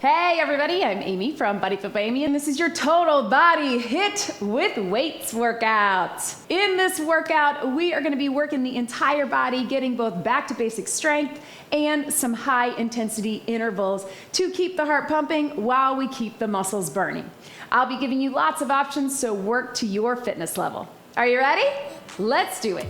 Hey everybody, I'm Amy from BodyFit by Amy, and this is your total body HIIT with weights workout. In this workout, we are gonna be working the entire body, getting both back to basic strength and some high intensity intervals to keep the heart pumping while we keep the muscles burning. I'll be giving you lots of options, so work to your fitness level. Are you ready? Let's do it.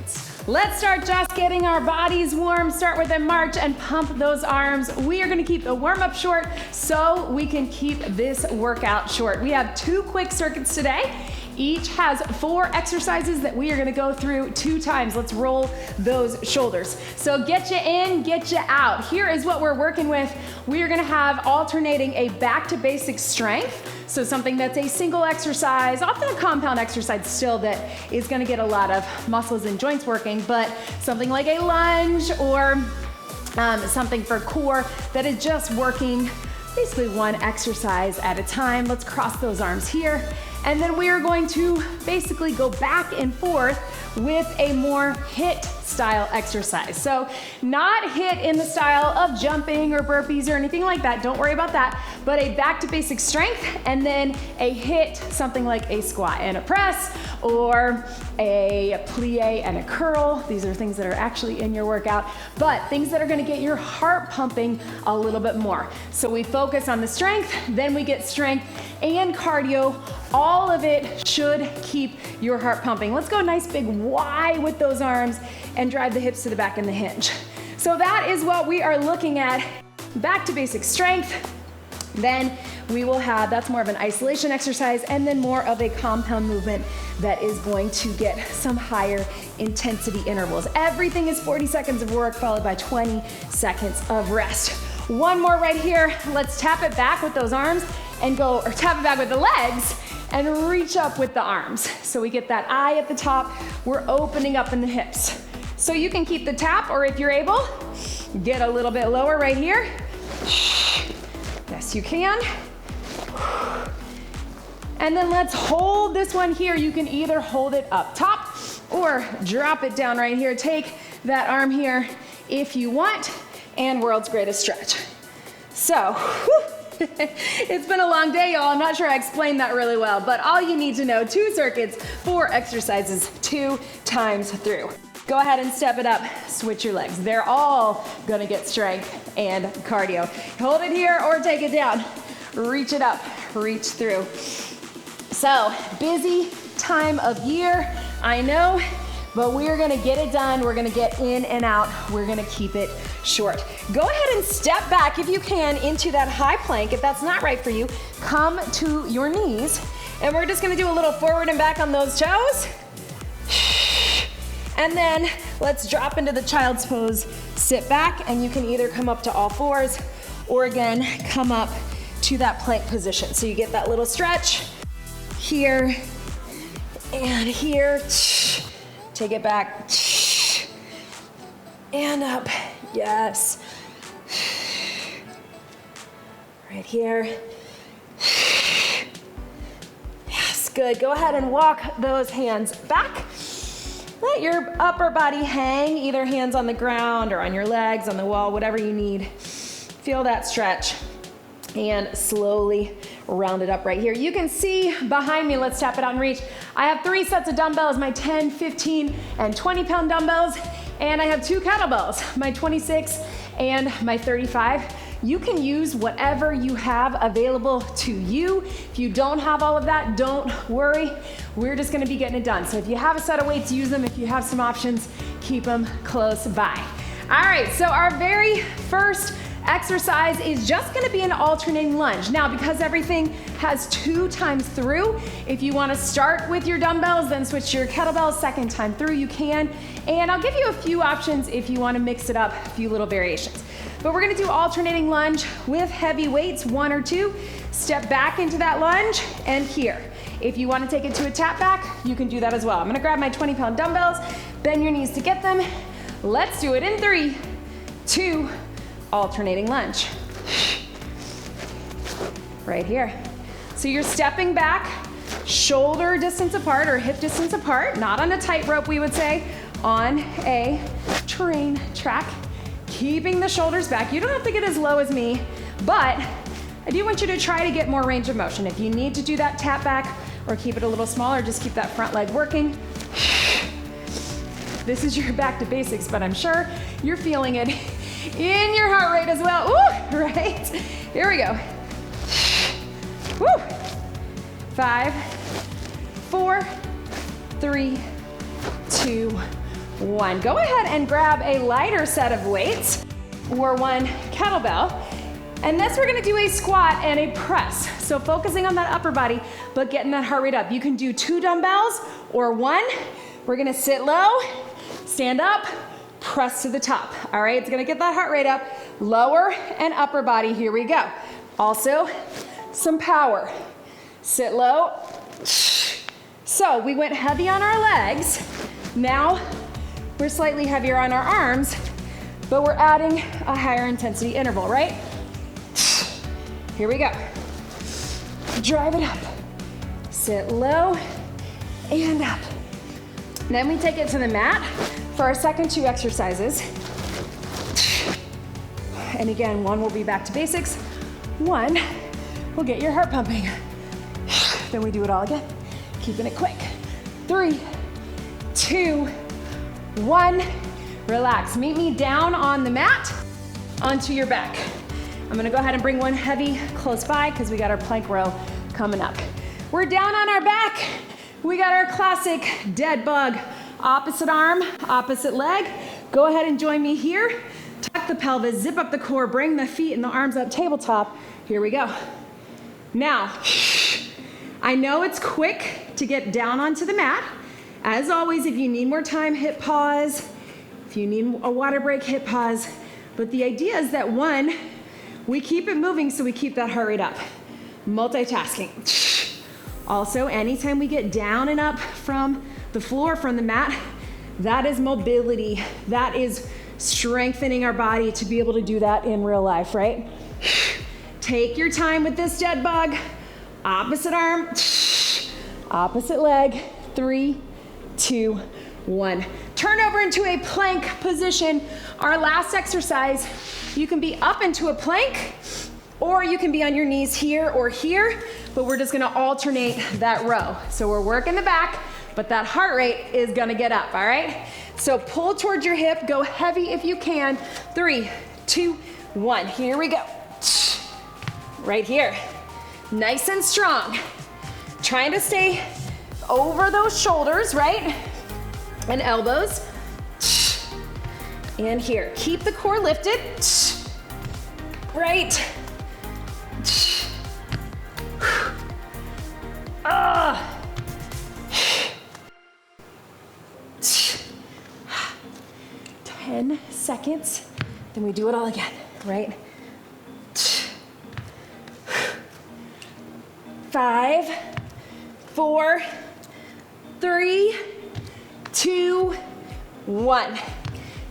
Let's start just getting our bodies warm. Start with a march and pump those arms. We are gonna keep the warm-up short so we can keep this workout short. We have 2 quick circuits today. Each has 4 exercises that we are gonna go through 2 times. Let's roll those shoulders. So get you in, get you out. Here is what we're working with. We are gonna have alternating a back to basic strength. So something that's a single exercise, often a compound exercise still that is gonna get a lot of muscles and joints working, but something like a lunge or something for core that is just working basically 1 exercise at a time. Let's cross those arms here. And then we are going to basically go back and forth with a more HIIT style exercise. So not HIIT in the style of jumping or burpees or anything like that, don't worry about that, but a back to basic strength and then a HIIT, something like a squat and a press or a plie and a curl. These are things that are actually in your workout, but things that are gonna get your heart pumping a little bit more. So we focus on the strength, then we get strength and cardio. All of it should keep your heart pumping. Let's go nice big Y with those arms and drive the hips to the back and the hinge. So that is what we are looking at. Back to basic strength. Then we will have, that's more of an isolation exercise, and then more of a compound movement that is going to get some higher intensity intervals. Everything is 40 seconds of work followed by 20 seconds of rest. One more right here. Let's tap it back with those arms and go, or tap it back with the legs and reach up with the arms. So we get that I at the top. We're opening up in the hips. So you can keep the tap, or if you're able, get a little bit lower right here. Yes, you can. And then let's hold this one here. You can either hold it up top or drop it down right here. Take that arm here if you want, and world's greatest stretch. So, it's been a long day, y'all. I'm not sure I explained that really well, but all you need to know, 2 circuits, 4 exercises, 2 times through. Go ahead and step it up, switch your legs. They're all gonna get strength and cardio. Hold it here or take it down. Reach it up, reach through. So, busy time of year, I know, but we're gonna get it done. We're gonna get in and out. We're gonna keep it short. Go ahead and step back if you can into that high plank. If that's not right for you, come to your knees. And we're just gonna do a little forward and back on those toes. And then let's drop into the child's pose, sit back, and you can either come up to all 4s or again, come up to that plank position. So you get that little stretch here and here. Take it back and up. Yes. Right here. Yes, good. Go ahead and walk those hands back. Let your upper body hang, either hands on the ground or on your legs, on the wall, whatever you need. Feel that stretch and slowly round it up right here. You can see behind me, let's tap it out and reach. I have 3 sets of dumbbells, my 10, 15, and 20-pound dumbbells, and I have 2 kettlebells, my 26 and my 35. You can use whatever you have available to you. If you don't have all of that, don't worry. We're just gonna be getting it done. So if you have a set of weights, use them. If you have some options, keep them close by. All right, so our very first exercise is just gonna be an alternating lunge. Now, because everything has 2 times through, if you wanna start with your dumbbells, then switch to your kettlebells, second time through, you can. And I'll give you a few options if you wanna mix it up, a few little variations. But we're gonna do alternating lunge with heavy weights, 1 or 2. Step back into that lunge and here. If you wanna take it to a tap back, you can do that as well. I'm gonna grab my 20-pound dumbbells, bend your knees to get them. Let's do it in 3, 2, alternating lunge. Right here. So you're stepping back, shoulder distance apart or hip distance apart, not on a tightrope, we would say, on a terrain track. Keeping the shoulders back. You don't have to get as low as me, but I do want you to try to get more range of motion. If you need to do that tap back or keep it a little smaller, just keep that front leg working. This is your back to basics, but I'm sure you're feeling it in your heart rate as well. Ooh, right? Here we go. Woo. 5, 4, 3, 2, 1. Go ahead and grab a lighter set of weights or one kettlebell. And this, we're gonna do a squat and a press. So focusing on that upper body, but getting that heart rate up. You can do 2 dumbbells or 1. We're gonna sit low, stand up, press to the top. All right, it's gonna get that heart rate up, lower and upper body, here we go. Also, some power. Sit low. So we went heavy on our legs. Now we're slightly heavier on our arms, but we're adding a higher intensity interval, right? Here we go. Drive it up. Sit low and up. Then we take it to the mat for our second 2 exercises. And again, 1 will be back to basics. 1 will get your heart pumping. Then we do it all again, keeping it quick. 3, 2, 1. Relax. Meet me down on the mat, onto your back. I'm gonna go ahead and bring one heavy close by because we got our plank row coming up. We're down on our back. We got our classic dead bug. Opposite arm, opposite leg. Go ahead and join me here. Tuck the pelvis, zip up the core, bring the feet and the arms up tabletop. Here we go. Now, I know it's quick to get down onto the mat. As always, if you need more time, hit pause. If you need a water break, hit pause. But the idea is that 1, we keep it moving so we keep that heart rate up. Multitasking. Also, anytime we get down and up from the floor, from the mat, that is mobility. That is strengthening our body to be able to do that in real life, right? Take your time with this dead bug. Opposite arm, opposite leg. 3, 2, 1. Turn over into a plank position. Our last exercise, you can be up into a plank, or you can be on your knees here or here, but we're just gonna alternate that row. So we're working the back, but that heart rate is gonna get up, all right? So pull towards your hip, go heavy if you can. 3, 2, 1, here we go. Right here, nice and strong. Trying to stay over those shoulders, right? And elbows. And here, keep the core lifted. Right. 10 seconds, then we do it all again, right? 5, 4, 3, 2, 1,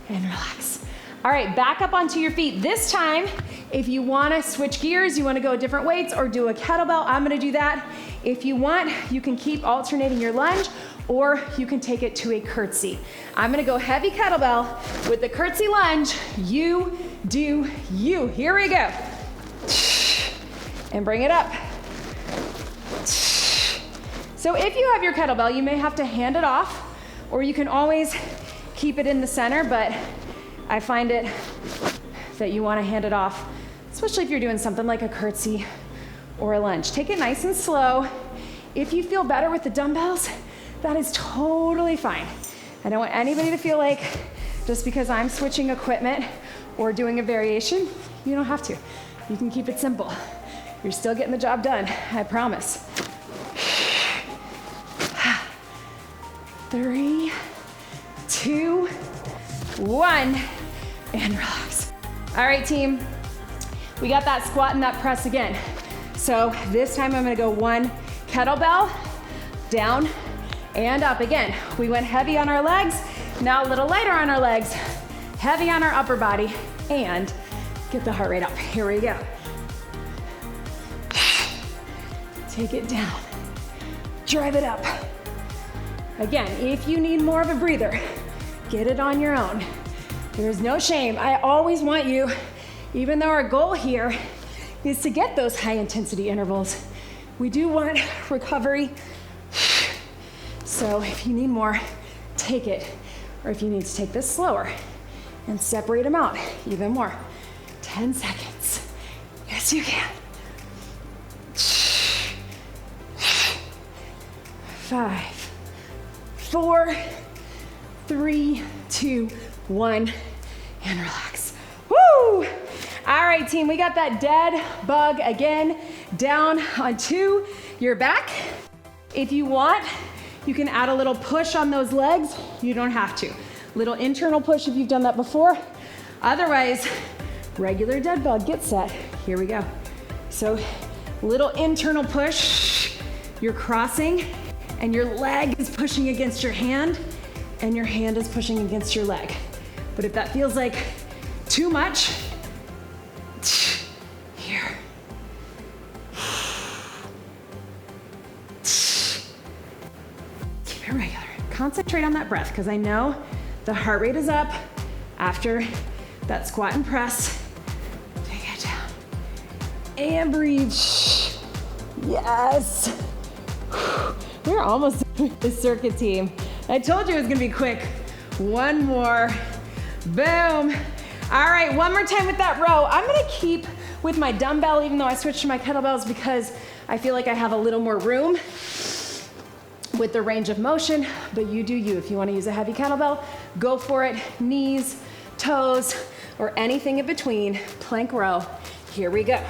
and relax. All right, back up onto your feet. This time, if you wanna switch gears, you wanna go different weights or do a kettlebell, I'm gonna do that. If you want, you can keep alternating your lunge, or you can take it to a curtsy. I'm gonna go heavy kettlebell with the curtsy lunge. You do you. Here we go. And bring it up. So if you have your kettlebell, you may have to hand it off, or you can always keep it in the center, but I find it that you wanna hand it off, especially if you're doing something like a curtsy or a lunge. Take it nice and slow. If you feel better with the dumbbells, that is totally fine. I don't want anybody to feel like just because I'm switching equipment or doing a variation, you don't have to. You can keep it simple. You're still getting the job done, I promise. 3, 2, 1, and relax. All right, team, we got that squat and that press again. So this time I'm gonna go 1 kettlebell, down and up again. We went heavy on our legs, now a little lighter on our legs, heavy on our upper body, and get the heart rate up. Here we go. Take it down, drive it up. Again, if you need more of a breather, get it on your own. There's no shame. I always want you, even though our goal here is to get those high intensity intervals. We do want recovery. So if you need more, take it. Or if you need to take this slower and separate them out even more. 10 seconds. Yes, you can. 5, 4, 3, 2, 1, and relax. Woo! All right, team, we got that dead bug again down onto your back. If you want, you can add a little push on those legs. You don't have to. Little internal push if you've done that before. Otherwise, regular dead bug, get set. Here we go. So, little internal push. You're crossing, and your leg is pushing against your hand, and your hand is pushing against your leg. But if that feels like too much, here. Keep it regular. Concentrate on that breath, because I know the heart rate is up after that squat and press. Take it down. And breathe. Yes. We're almost done with this circuit, team. I told you it was gonna be quick. One more. Boom. All right, one more time with that row. I'm gonna keep with my dumbbell, even though I switched to my kettlebells, because I feel like I have a little more room with the range of motion, but you do you. If you wanna use a heavy kettlebell, go for it. Knees, toes, or anything in between. Plank row. Here we go.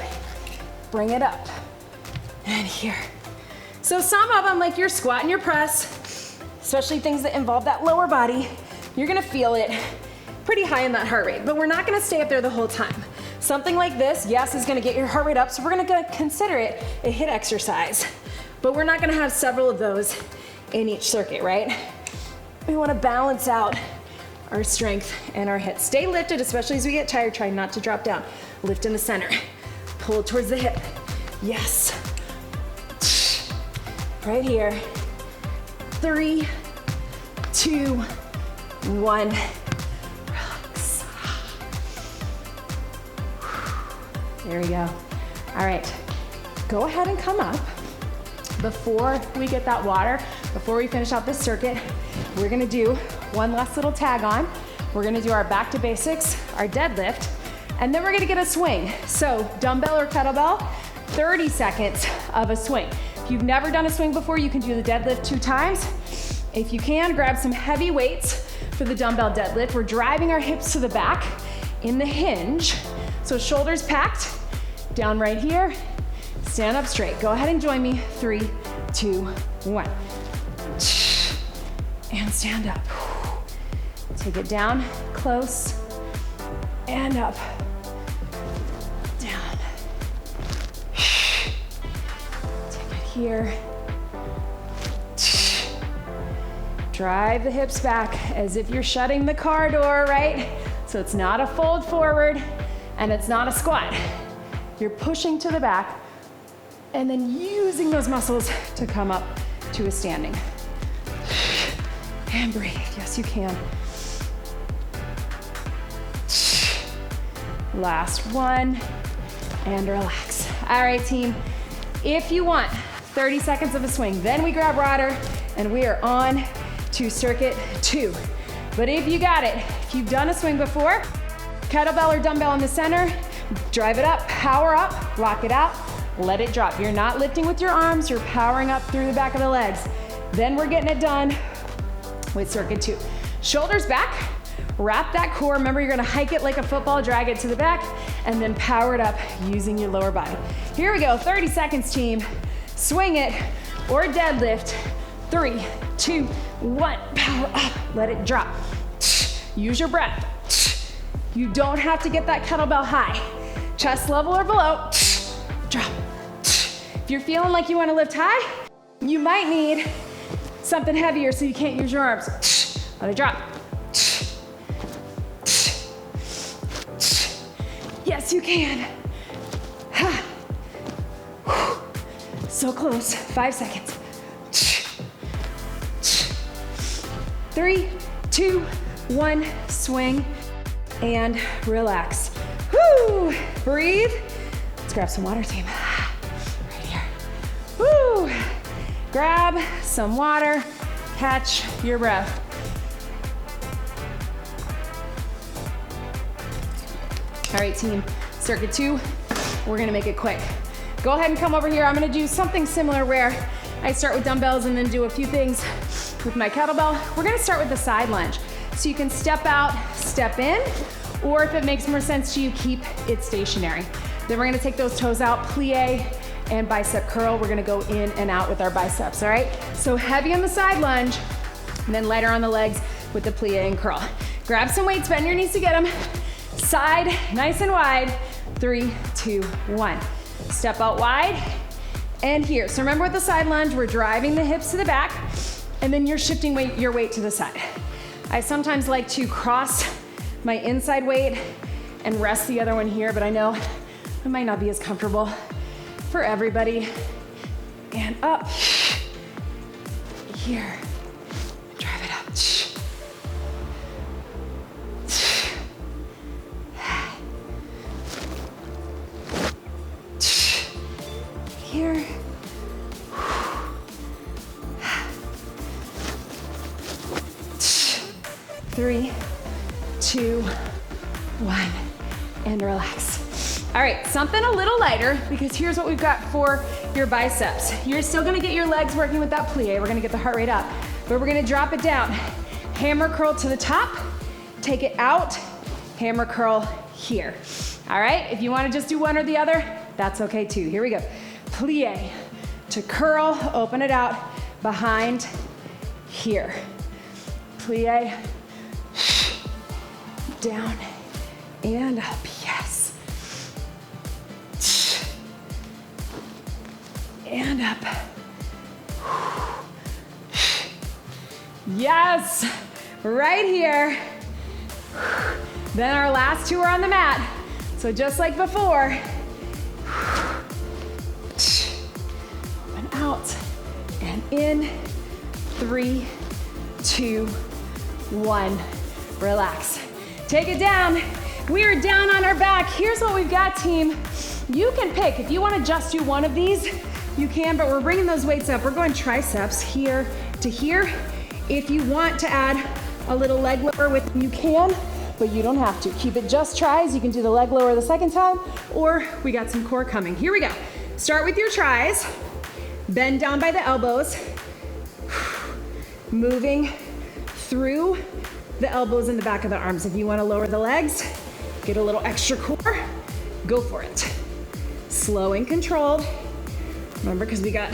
Bring it up. And here. So some of them, like your squat and your press, especially things that involve that lower body, you're gonna feel it pretty high in that heart rate, but we're not gonna stay up there the whole time. Something like this, yes, is gonna get your heart rate up, so we're gonna consider it a HIIT exercise, but we're not gonna have several of those in each circuit, right? We wanna balance out our strength and our HIIT. Stay lifted, especially as we get tired. Try not to drop down. Lift in the center. Pull towards the hip. Yes. Right here. 3, 2, 1. Relax. There we go. All right. Go ahead and come up. Before we get that water, before we finish out this circuit, we're gonna do one last little tag on. We're gonna do our back to basics, our deadlift, and then we're gonna get a swing. So dumbbell or kettlebell, 30 seconds of a swing. If you've never done a swing before, you can do the deadlift 2 times. If you can, grab some heavy weights for the dumbbell deadlift. We're driving our hips to the back in the hinge. So shoulders packed, down right here, stand up straight. Go ahead and join me. 3, 2, 1. And stand up. Take it down, close, and up, down. Take it here. Drive the hips back as if you're shutting the car door, right? So it's not a fold forward and it's not a squat. You're pushing to the back and then using those muscles to come up to a standing. And breathe, yes you can. Last one, and relax. All right, team, if you want 30 seconds of a swing, then we grab water and we are on to circuit 2. But if you got it, if you've done a swing before, kettlebell or dumbbell in the center, drive it up, power up, rock it out, let it drop. You're not lifting with your arms, you're powering up through the back of the legs. Then we're getting it done with circuit 2. Shoulders back, wrap that core. Remember, you're gonna hike it like a football, drag it to the back, and then power it up using your lower body. Here we go, 30 seconds, team. Swing it or deadlift. 3, 2, 1, power up, let it drop. Use your breath. You don't have to get that kettlebell high. Chest level or below, drop. If you're feeling like you wanna lift high, you might need something heavier so you can't use your arms. Let it drop. Yes, you can. So close, 5 seconds. 3, 2, 1, swing and relax. Woo! Breathe. Let's grab some water, team. Right here. Woo! Grab some water, catch your breath. All right, team, circuit 2, we're gonna make it quick. Go ahead and come over here. I'm gonna do something similar where I start with dumbbells and then do a few things with my kettlebell. We're gonna start with the side lunge. So you can step out, step in, or if it makes more sense to you, keep it stationary. Then we're gonna take those toes out, plie and bicep curl. We're gonna go in and out with our biceps, all right? So heavy on the side lunge, and then lighter on the legs with the plie and curl. Grab some weights, bend your knees to get them. Side, nice and wide. 3, 2, 1. Step out wide, and here. So remember with the side lunge, we're driving the hips to the back, and then you're shifting your weight to the side. I sometimes like to cross my inside weight and rest the other one here, but I know it might not be as comfortable for everybody. And up, here, drive it up. Here. 3, 2, 1, and relax. All right, something a little lighter, because here's what we've got for your biceps. You're still gonna get your legs working with that plie. We're gonna get the heart rate up, but we're gonna drop it down. Hammer curl to the top, take it out, hammer curl here. All right, if you wanna just do one or the other, that's okay too. Here we go. Plie to curl, open it out, behind, here. Plie, down and up, yes. And up. Yes, right here. Then our last two are on the mat. So just like before, open out and in, 3, 2, 1, relax. Take it down. We are down on our back. Here's what we've got, team. You can pick. If you want to just do one of these, you can, but we're bringing those weights up. We're going triceps here to here. If you want to add a little leg lower with, you can, but you don't have to. Keep it just tries. You can do the leg lower the second time, or we got some core coming. Here we go. Start with your tries. Bend down by the elbows. Moving through the elbows in the back of the arms. If you want to lower the legs, get a little extra core, go for it. Slow and controlled. Remember, because we got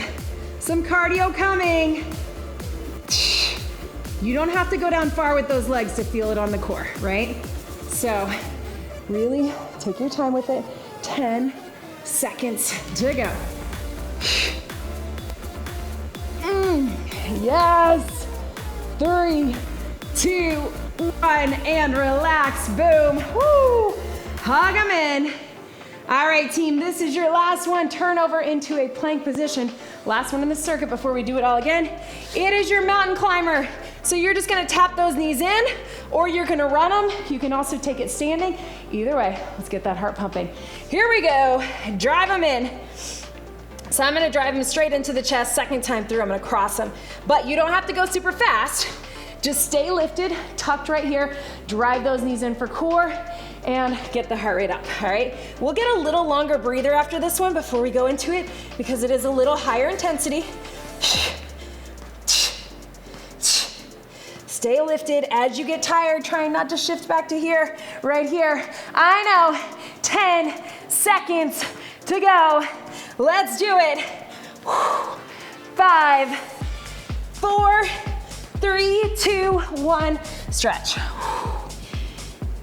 some cardio coming. You don't have to go down far with those legs to feel it on the core, right? So really take your time with it. 10 seconds to go. Yes. 3, 2, 1, and relax. Boom. Woo. Hug them in. All right, team, this is your last one. Turn over into a plank position. Last one in the circuit before we do it all again. It is your mountain climber. So you're just gonna tap those knees in, or you're gonna run them. You can also take it standing. Either way, let's get that heart pumping. Here we go. Drive them in. So I'm gonna drive them straight into the chest. Second time through, I'm gonna cross them. But you don't have to go super fast. Just stay lifted, tucked right here. Drive those knees in for core and get the heart rate up, all right? We'll get a little longer breather after this one before we go into it, because it is a little higher intensity. Stay lifted. As you get tired, trying not to shift back to here, right here. I know, 10 seconds to go. Let's do it. 5, 4, 3, 2, 1, stretch.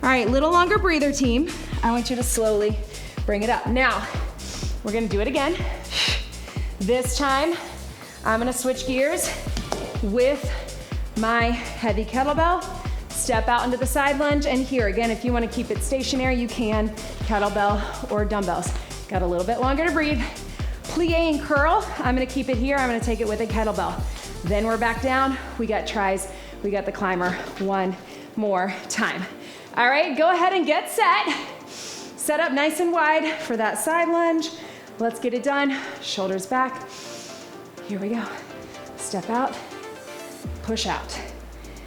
All right, little longer breather, team. I want you to slowly bring it up. Now, we're gonna do it again. This time, I'm gonna switch gears with my heavy kettlebell. Step out into the side lunge, and here, again, if you wanna keep it stationary, you can, kettlebell or dumbbells. Got a little bit longer to breathe. Plie and curl, I'm gonna keep it here. I'm gonna take it with a kettlebell. Then we're back down. We got tries, we got the climber. One more time. All right, go ahead and get set. set up nice and wide for that side lunge. Let's get it done. Shoulders back. Here we go. Step out, push out.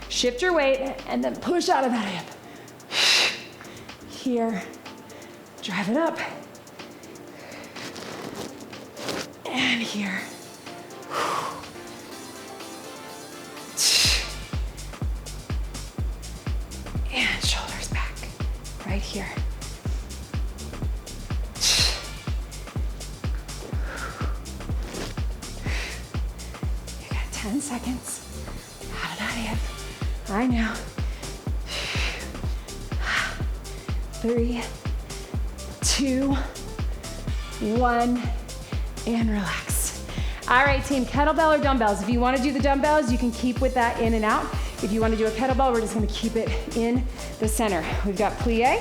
Shift your weight and then push out of that hip. Here, drive it up. And here. And shoulders back, right here. You got 10 seconds out of that hip. I know. 3, 2, 1, and relax. All right, team, kettlebell or dumbbells? If you want to do the dumbbells, you can keep with that in and out. If you want to do a kettlebell, we're just going to keep it in the center. We've got plie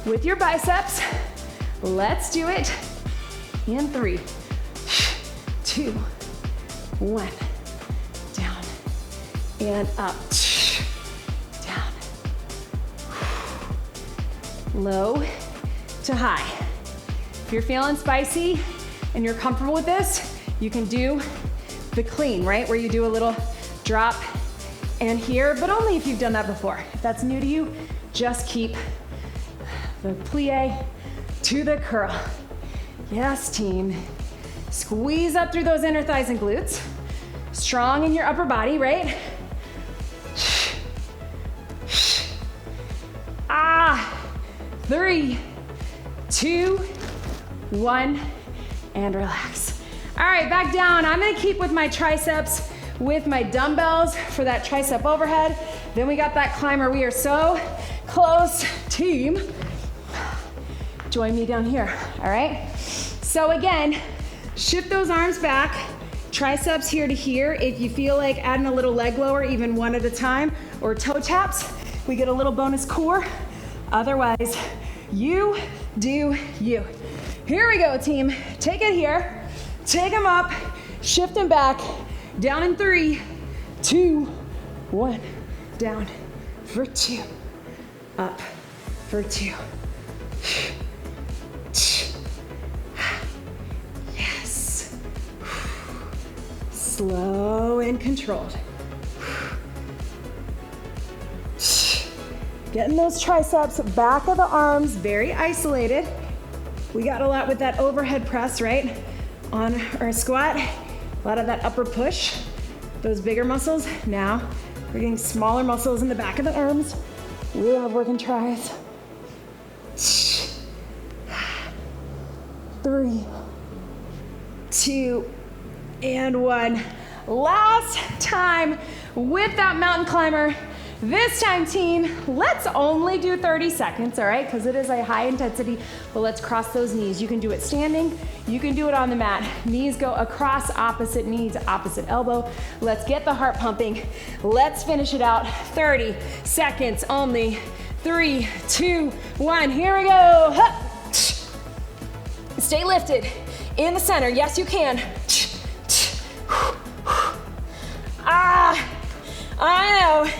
with your biceps. Let's do it in 3, 2, 1. Down and up. Down. Low to high. If you're feeling spicy and you're comfortable with this, you can do the clean, right? Where you do a little drop and here, but only if you've done that before. If that's new to you, just keep the plie to the curl. Yes, team. Squeeze up through those inner thighs and glutes. Strong in your upper body, right? 3, 2, 1, and relax. All right, back down. I'm gonna keep with my triceps with my dumbbells for that tricep overhead. Then we got that climber. We are so close, team. Join me down here, all right? So again, shift those arms back, triceps here to here. If you feel like adding a little leg lower, even one at a time, or toe taps, we get a little bonus core. Otherwise, you do you. Here we go, team. Take it here, take them up, shift them back, down in 3, 2, 1, down for 2, up for 2. Yes. Slow and controlled. Getting those triceps, back of the arms, very isolated. We got a lot with that overhead press, right? On our squat, a lot of that upper push, those bigger muscles. Now, we're getting smaller muscles in the back of the arms. We love working tris. 3, 2, and 1. Last time with that mountain climber. This time, team, let's only do 30 seconds, all right? Because it is a high intensity, but let's cross those knees. You can do it standing, you can do it on the mat. Knees go across opposite knees, opposite elbow. Let's get the heart pumping. Let's finish it out. 30 seconds only. 3, 2, 1, here we go. Stay lifted in the center. Yes, you can. I know.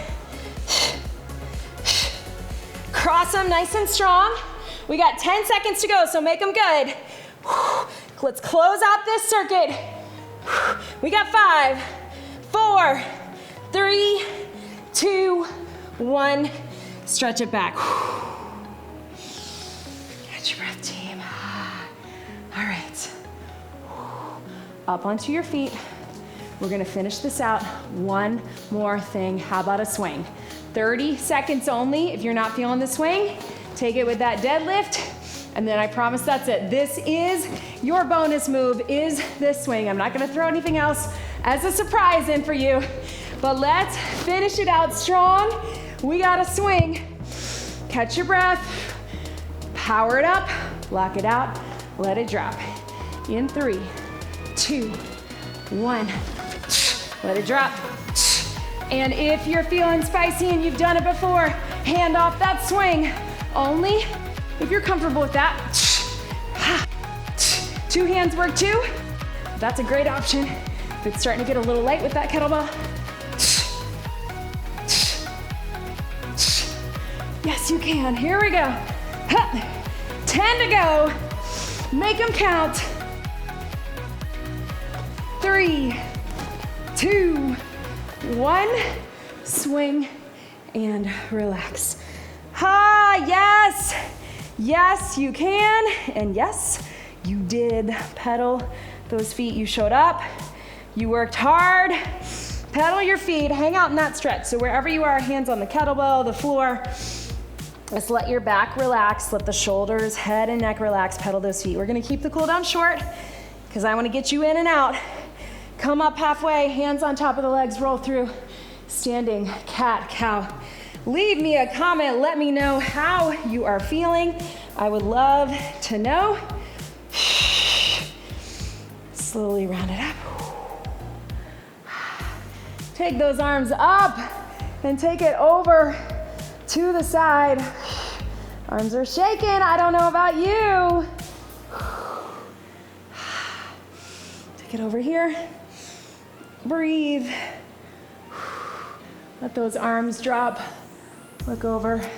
Cross them nice and strong. We got 10 seconds to go, so make them good. Let's close out this circuit. We got 5, 4, 3, 2, 1. Stretch it back. Catch your breath, team. All right. Up onto your feet. We're gonna finish this out. One more thing. How about a swing? 30 seconds only. If you're not feeling the swing, take it with that deadlift, and then I promise that's it. This is your bonus move, is this swing. I'm not gonna throw anything else as a surprise in for you, but let's finish it out strong. We got a swing. Catch your breath, power it up, lock it out, let it drop. In 3, 2, 1, let it drop. And if you're feeling spicy and you've done it before, hand off that swing. Only if you're comfortable with that. 2 hands work too. That's a great option. If it's starting to get a little light with that kettlebell. Yes, you can. Here we go. 10 to go. Make them count. 3, 2, 1. Swing and relax. Yes. Yes, you can. And yes, you did. Pedal those feet. You showed up. You worked hard. Pedal your feet. Hang out in that stretch. So wherever you are, hands on the kettlebell, the floor. Just let your back relax. Let the shoulders, head, and neck relax. Pedal those feet. We're going to keep the cool down short because I want to get you in and out. Come up halfway. Hands on top of the legs. Roll through. Standing cat cow. Leave me a comment. Let me know how you are feeling. I would love to know. Slowly round it up. Take those arms up and take it over to the side. Arms are shaking. I don't know about you. Take it over here. Breathe. Let those arms drop. Look over.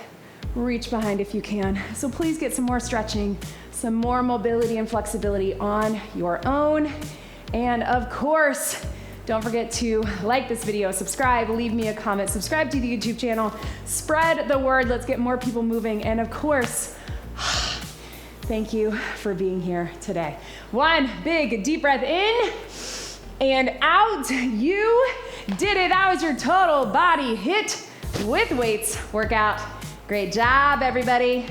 Reach behind if you can. So please get some more stretching, some more mobility and flexibility on your own. And of course, don't forget to like this video, subscribe, leave me a comment, subscribe to the YouTube channel, spread the word. Let's get more people moving. And of course, thank you for being here today. One big deep breath in and out. You did it. That was your total body HIIT with weights workout. Great job, everybody.